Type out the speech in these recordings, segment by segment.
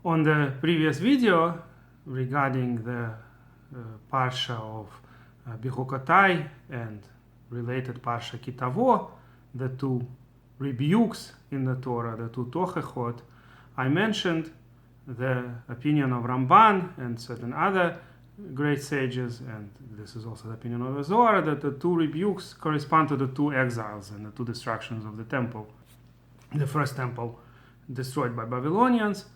On the previous video regarding the parsha of Ve-Hitmakartem and related parsha KiTavo, the two rebukes in the Torah, the two tochechot, I mentioned the opinion of Ramban and certain other great sages, and this is also the opinion of the Zohar, that the two rebukes correspond to the two exiles and the two destructions of the temple. The first temple destroyed by Babylonians,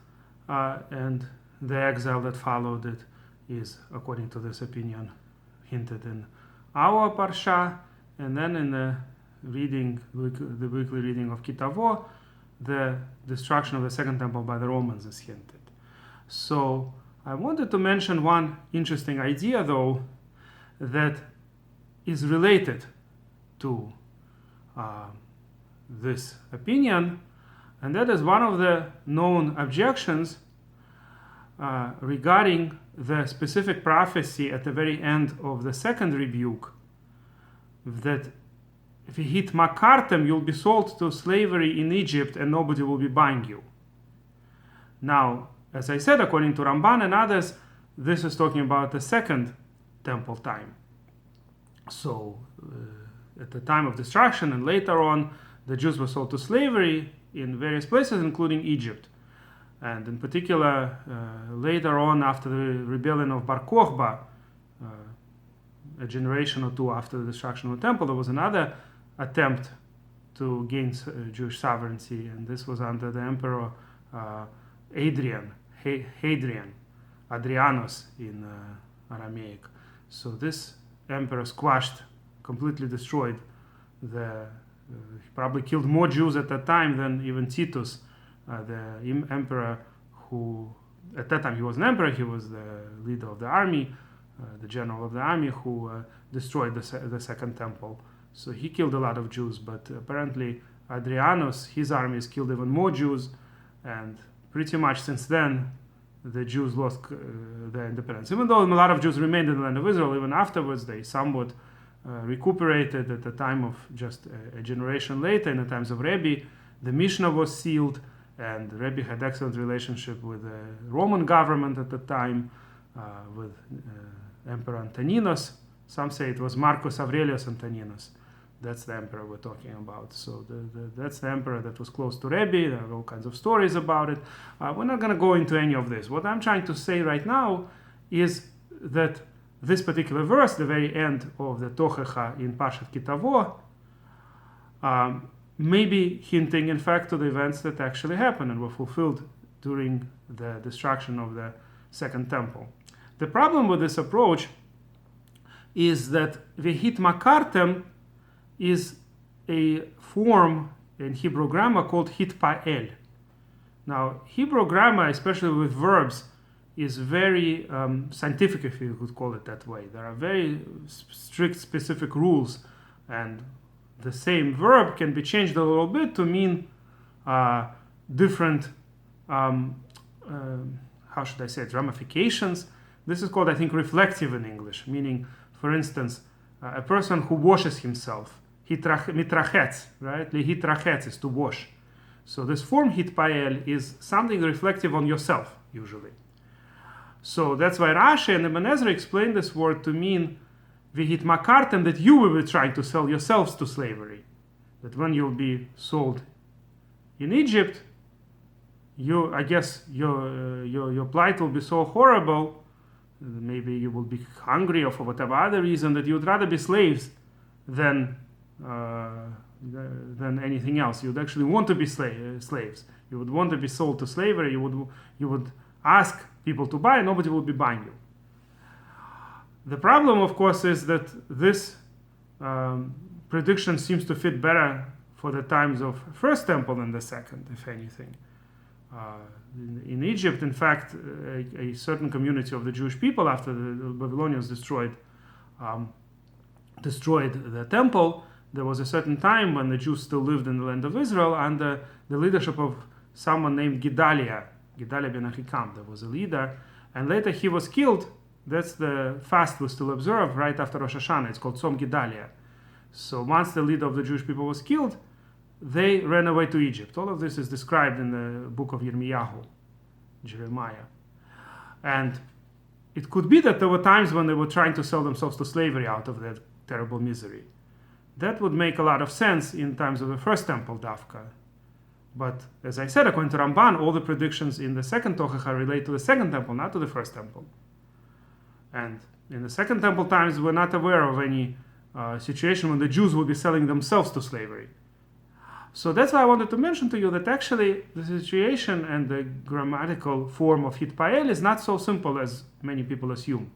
and the exile that followed it is, according to this opinion, hinted in our parsha, and then in the weekly reading of KiTavo, the destruction of the second temple by the Romans is hinted. So I wanted to mention one interesting idea, though, that is related to this opinion, and that is one of the known objections regarding the specific prophecy at the very end of the second rebuke, that Ve-Hitmakartem, you'll be sold to slavery in Egypt and nobody will be buying you. Now, as I said, according to Ramban and others, this is talking about the second temple time. So, at the time of destruction and later on, the Jews were sold to slavery in various places, including Egypt. And in particular, later on, after the rebellion of Bar Kokhba, a generation or two after the destruction of the temple, there was another attempt to gain Jewish sovereignty, and this was under the emperor Hadrianus in Aramaic. So this emperor squashed, completely destroyed he probably killed more Jews at that time than even Titus, the emperor who, at that time he was an emperor, he was the leader of the army, the general of the army who destroyed the second temple. So he killed a lot of Jews, but apparently Hadrianus, his armies killed even more Jews, and pretty much since then the Jews lost their independence. Even though a lot of Jews remained in the land of Israel, even afterwards they somewhat recuperated at the time of just a generation later, in the times of Rebbe. The Mishnah was sealed, and Rebbe had excellent relationship with the Roman government at the time, with Emperor Antoninus. Some say it was Marcus Aurelius Antoninus. That's the emperor we're talking about. So that's the emperor that was close to Rebbe. There are all kinds of stories about it. We're not going to go into any of this. What I'm trying to say right now is that this particular verse, the very end of the Tochecha in Parshat KiTavo, may be hinting, in fact, to the events that actually happened and were fulfilled during the destruction of the second temple. The problem with this approach is that Ve-Hitmakartem is a form in Hebrew grammar called hitpael. Now, Hebrew grammar, especially with verbs, is very scientific, if you could call it that way. There are very strict, specific rules, and the same verb can be changed a little bit to mean different, how should I say it, ramifications. This is called, I think, reflective in English, meaning, for instance, a person who washes himself, mitrachetz, right? Lihitrachetz is to wash. So this form hitpael is something reflective on yourself, usually. So that's why Rashi and Ibn Ezra explain this word to mean Ve-Hitmakartem, that you will be trying to sell yourselves to slavery. That when you'll be sold in Egypt, I guess your plight will be so horrible, maybe you will be hungry or for whatever other reason, that you'd rather be slaves than anything else. You'd actually want to be slaves. You would want to be sold to slavery. You would ask people to buy, and nobody would be buying you. The problem, of course, is that this prediction seems to fit better for the times of first temple than the second, if anything. In Egypt, in fact, a certain community of the Jewish people, after the Babylonians destroyed the temple, there was a certain time when the Jews still lived in the land of Israel under the leadership of someone named Gedaliah ben Ahikam. There was a leader, and later he was killed. That's the fast we still observe right after Rosh Hashanah. It's called Tzom Gedaliah. So once the leader of the Jewish people was killed, they ran away to Egypt. All of this is described in the book of Yirmiyahu. Jeremiah. And it could be that there were times when they were trying to sell themselves to slavery out of that terrible misery. That would make a lot of sense in times of the first temple, Dafka. But as I said, according to Ramban, all the predictions in the second Tochacha relate to the second temple, not to the first temple. And in the second temple times, we're not aware of any situation when the Jews would be selling themselves to slavery. So that's why I wanted to mention to you that actually the situation and the grammatical form of hitpael is not so simple as many people assume.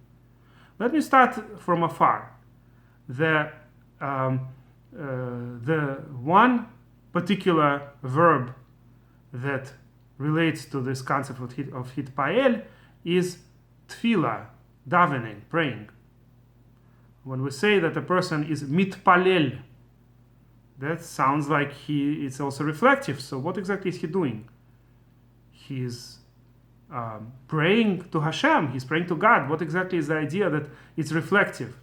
Let me start from afar. The one particular verb that relates to this concept of hitpael is tefillah, davening, praying. When we say that a person is mitpalel, that sounds like it's also reflective. So what exactly is he doing? He's praying to Hashem. He's praying to God. What exactly is the idea that it's reflective?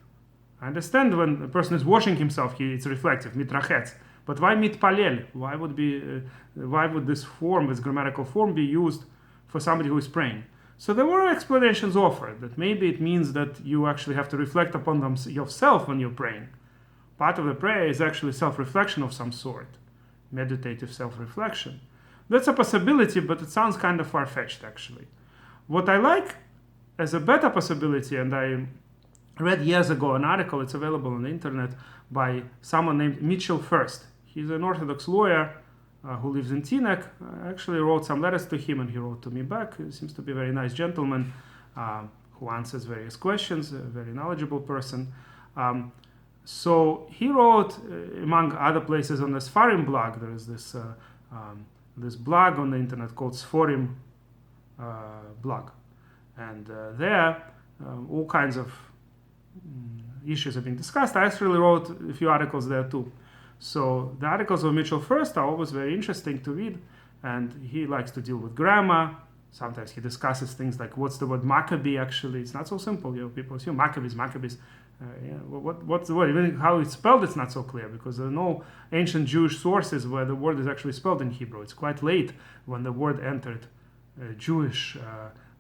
I understand when a person is washing himself, it's reflective, mitrachetz. But why mitpalel? Why would this form, this grammatical form, be used for somebody who is praying? So there were explanations offered that maybe it means that you actually have to reflect upon yourself when you're praying. Part of the prayer is actually self-reflection of some sort, meditative self-reflection. That's a possibility, but it sounds kind of far-fetched, actually. What I like as a better possibility, and I read years ago an article, it's available on the internet, by someone named Mitchell First. He's an Orthodox lawyer who lives in Teaneck. I actually wrote some letters to him, and he wrote to me back. He seems to be a very nice gentleman who answers various questions, a very knowledgeable person. So he wrote, among other places, on the Sfarim blog. There is this blog on the internet called Sfarim blog. And there, all kinds of issues are being discussed. I actually wrote a few articles there too. So the articles of Mitchell First are always very interesting to read. And he likes to deal with grammar. Sometimes he discusses things like what's the word Maccabee actually. It's not so simple. People assume Maccabees. What's the word? Even how it's spelled, it's not so clear because there are no ancient Jewish sources where the word is actually spelled in Hebrew. It's quite late when the word entered Jewish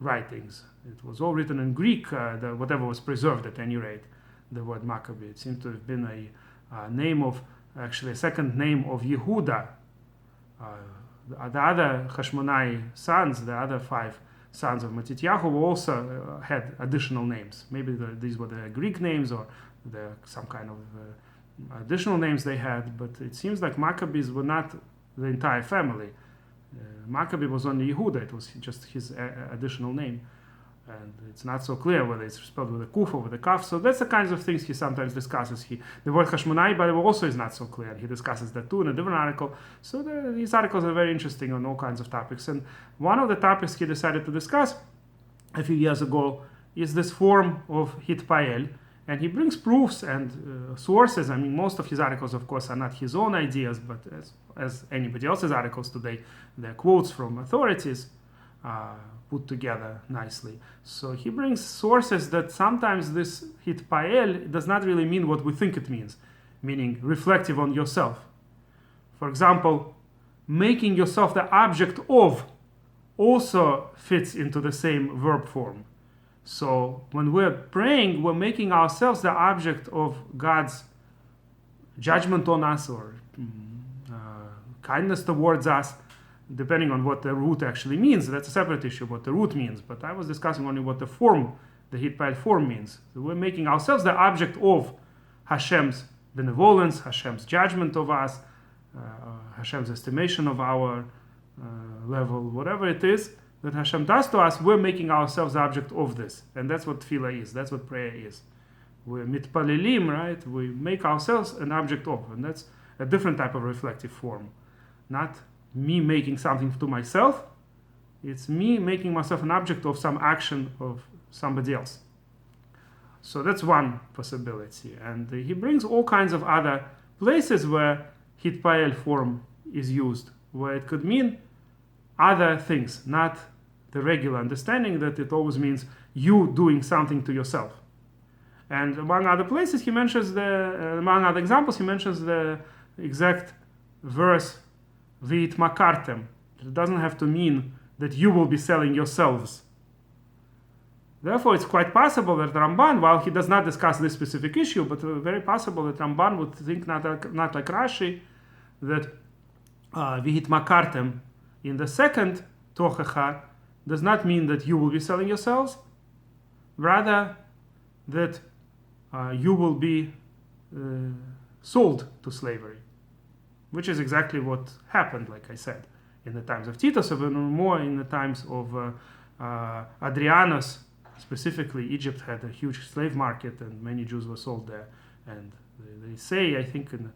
writings. It was all written in Greek, whatever was preserved at any rate, the word Maccabee. It seemed to have been a second name of Yehuda. The other Hashmonai sons, the other 5 sons of Matityahu, also had additional names. Maybe these were the Greek names or some kind of additional names they had, but it seems like Maccabees were not the entire family. Maccabee was only Yehuda, it was just his additional name. And it's not so clear whether it's spelled with a kuf or with a kaf. So that's the kinds of things he sometimes discusses. The word Hashmonai, by the way, also is not so clear. He discusses that too in a different article. So these articles are very interesting on all kinds of topics. And one of the topics he decided to discuss a few years ago is this form of hitpael. And he brings proofs and sources. I mean, most of his articles, of course, are not his own ideas, but as anybody else's articles today, they're quotes from authorities. Put together nicely. So he brings sources that sometimes this hitpael does not really mean what we think it means, meaning reflective on yourself. For example, making yourself the object of also fits into the same verb form. So when we're praying, we're making ourselves the object of God's judgment on us or kindness towards us, depending on what the root actually means. That's a separate issue, what the root means. But I was discussing only what the hitpael form means. So we're making ourselves the object of Hashem's benevolence, Hashem's judgment of us, Hashem's estimation of our level, whatever it is that Hashem does to us, we're making ourselves the object of this. And that's what tefillah is. That's what prayer is. We're mitpalelim, right? We make ourselves an object of. And that's a different type of reflective form. Not me making something to myself, it's me making myself an object of some action of somebody else. So that's one possibility. And he brings all kinds of other places where hitpael form is used, where it could mean other things, not the regular understanding that it always means you doing something to yourself. And among other places, he mentions among other examples, he mentions the exact verse Ve-Hitmakartem. It doesn't have to mean that you will be selling yourselves. Therefore, it's quite possible that Ramban, while he does not discuss this specific issue, but very possible that Ramban would think not like Rashi, that Ve-Hitmakartem in the second tochecha does not mean that you will be selling yourselves, rather that you will be sold to slavery, which is exactly what happened, like I said, in the times of Titus, or more in the times of Adrianus. Specifically, Egypt had a huge slave market, and many Jews were sold there. And they say, I think, in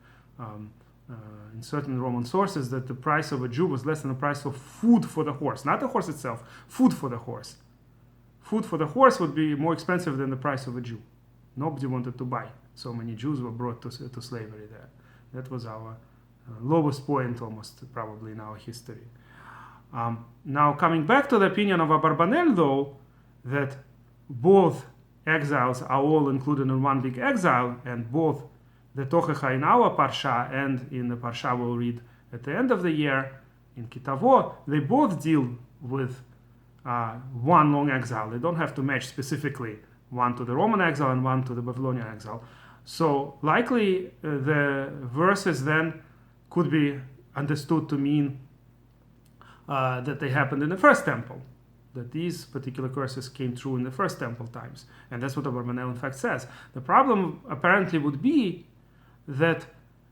certain Roman sources, that the price of a Jew was less than the price of food for the horse. Not the horse itself, food for the horse. Food for the horse would be more expensive than the price of a Jew. Nobody wanted to buy. So many Jews were brought to slavery there. That was our lowest point, almost, probably, in our history. Now, coming back to the opinion of Abarbanel, though, that both exiles are all included in one big exile, and both the Tochecha in our Parsha and in the Parsha we'll read at the end of the year, in KiTavo, they both deal with one long exile. They don't have to match specifically one to the Roman exile and one to the Babylonian exile. So likely the verses then could be understood to mean that they happened in the first temple, that these particular curses came true in the first temple times. And that's what Abarbanel in fact says. The problem apparently would be that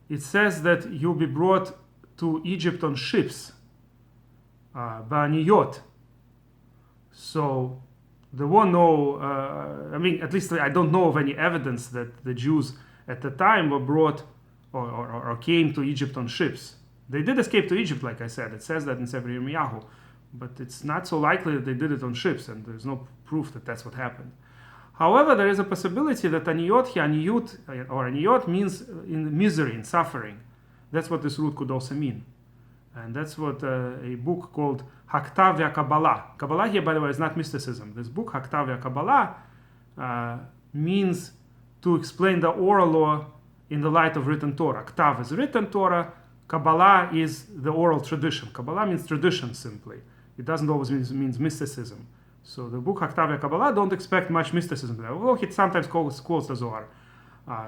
it says that you'll be brought to Egypt on ships, ba'aniyot. So there were no, I mean, at least I don't know of any evidence that the Jews at the time were brought or came to Egypt on ships. They did escape to Egypt, like I said. It says that in Sefer Yirmiyahu. But it's not so likely that they did it on ships, and there's no proof that that's what happened. However, there is a possibility that aniyot means in misery, in suffering. That's what this root could also mean. And that's what a book called KiTavo Kabbalah. Kabbalah here, by the way, is not mysticism. This book, KiTavo Kabbalah, means to explain the oral law in the light of written Torah. Ktav is written Torah. Kabbalah is the oral tradition. Kabbalah means tradition simply. It doesn't always mean mysticism. So the book KiTavo Kabbalah, don't expect much mysticism there, although he sometimes quotes the Zohar.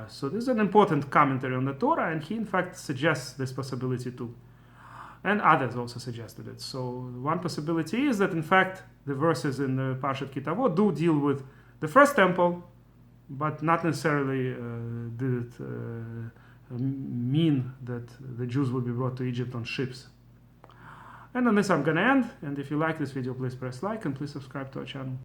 So this is an important commentary on the Torah, and he in fact suggests this possibility too. And others also suggested it. So one possibility is that in fact the verses in the Parshat KiTavo do deal with the first temple, but not necessarily did it mean that the Jews would be brought to Egypt on ships. And on this I'm going to end. And if you like this video, please press like and please subscribe to our channel.